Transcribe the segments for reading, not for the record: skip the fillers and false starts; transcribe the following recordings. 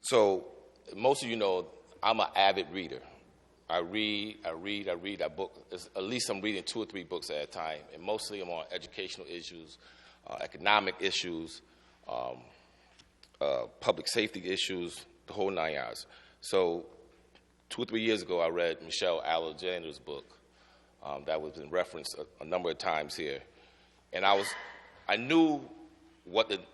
So most of you know I'm an avid reader. I read book. At least I'm reading 2 or 3 books at a time, and mostly I'm on educational issues, economic issues, public safety issues, the whole 9 yards. So 2 or 3 years ago, I read Michelle Alexander's book that was in reference a number of times here, and I knew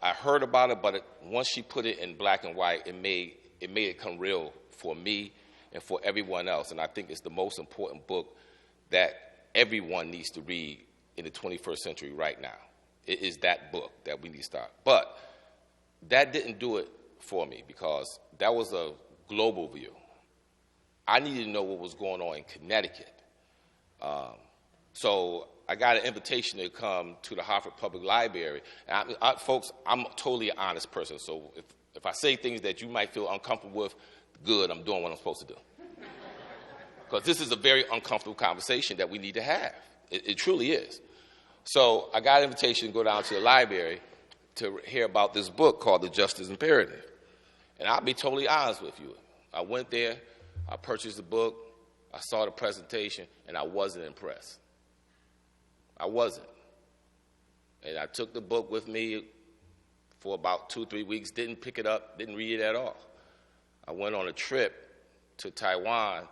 I heard about it, but once she put it in black and white, it made it come real for me and for everyone else. And I think it's the most important book that everyone needs to read in the 21st century right now. It is that book that we need to start. But that didn't do it for me because that was a global view. I needed to know what was going on in Connecticut. So I got an invitation to come to the Hartford Public Library. And folks, I'm a totally honest person. So if I say things that you might feel uncomfortable with, good, I'm doing what I'm supposed to do. Because this is a very uncomfortable conversation that we need to have. It truly is. So I got an invitation to go down to the library to hear about this book called The Justice Imperative. And I'll be totally honest with you. I went there, I purchased the book, I saw the presentation, and I wasn't impressed. I wasn't. And I took the book with me for about 2 or 3 weeks, didn't pick it up, didn't read it at all. I went on a trip to Taiwan.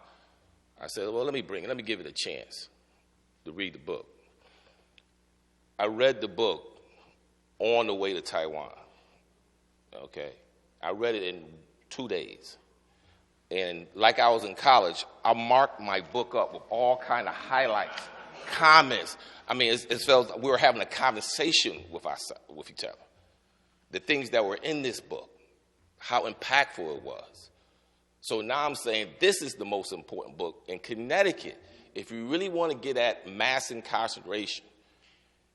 I said, well, let me give it a chance to read the book. I read the book on the way to Taiwan, okay? I read it in 2 days. And like I was in college, I marked my book up with all kind of highlights, comments. I mean, it felt like we were having a conversation with each other. The things that were in this book, how impactful it was. So now I'm saying this is the most important book in Connecticut. If you really want to get at mass incarceration,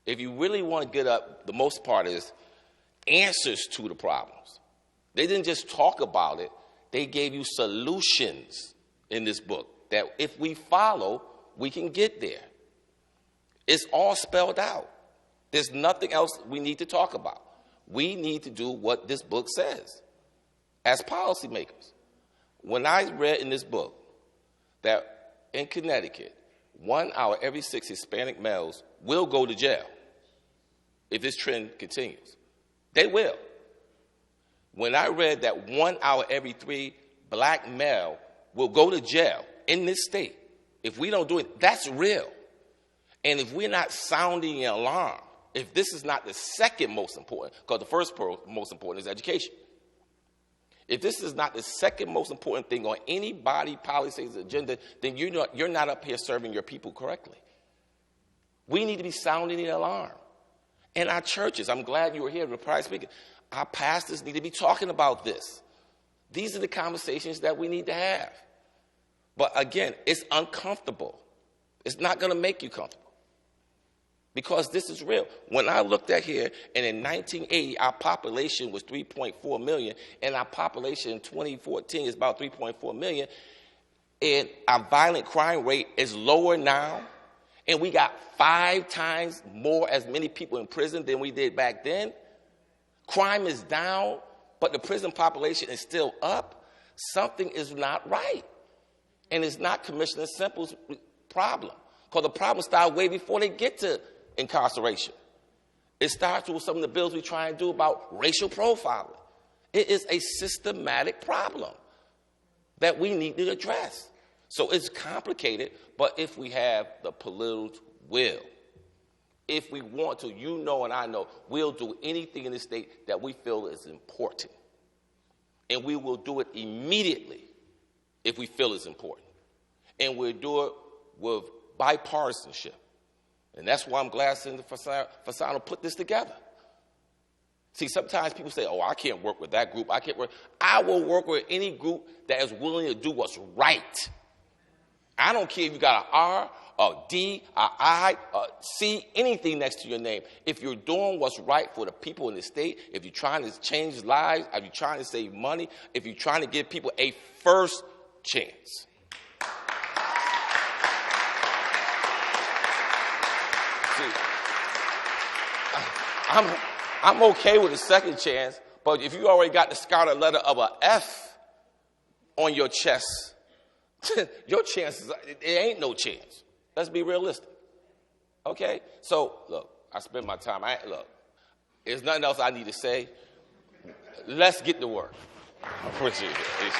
if you really want to get up, the most part is answers to the problems. They didn't just talk about it. They gave you solutions in this book that if we follow, we can get there. It's all spelled out. There's nothing else we need to talk about. We need to do what this book says as policymakers. When I read in this book that in Connecticut, 1 out of every 6 Hispanic males will go to jail if this trend continues. They will. When I read that 1 out of every 3 black male will go to jail in this state, if we don't do it, that's real. And if we're not sounding an alarm, if this is not the second most important, because the first most important is education. If this is not the second most important thing on any body policy's agenda, then you're not up here serving your people correctly. We need to be sounding the alarm. And our churches, I'm glad you were here, the prior speaker. Our pastors need to be talking about this. These are the conversations that we need to have. But again, it's uncomfortable. It's not going to make you comfortable. Because this is real. When I looked at here, and in 1980, our population was 3.4 million, and our population in 2014 is about 3.4 million, and our violent crime rate is lower now, and we got 5 times more as many people in prison than we did back then. Crime is down, but the prison population is still up. Something is not right. And it's not Commissioner Semple's problem, because the problem started way before they get to incarceration. It starts with some of the bills we try and do about racial profiling. It is a systematic problem that we need to address. So it's complicated, but if we have the political will, if we want to, you know and I know, we'll do anything in this state that we feel is important. And we will do it immediately if we feel it's important. And we'll do it with bipartisanship. And that's why I'm glad Senator Fasano put this together. See, sometimes people say, oh, I can't work with that group. I will work with any group that is willing to do what's right. I don't care if you got an R, a D, a I, a C, anything next to your name. If you're doing what's right for the people in the state, if you're trying to change lives, if you're trying to save money, if you're trying to give people a first chance. I'm okay with a second chance, but if you already got the scarlet letter of a F on your chest, your chances, there ain't no chance. Let's be realistic. Okay? So, look, I spent my time. Look, there's nothing else I need to say. Let's get to work. I appreciate it.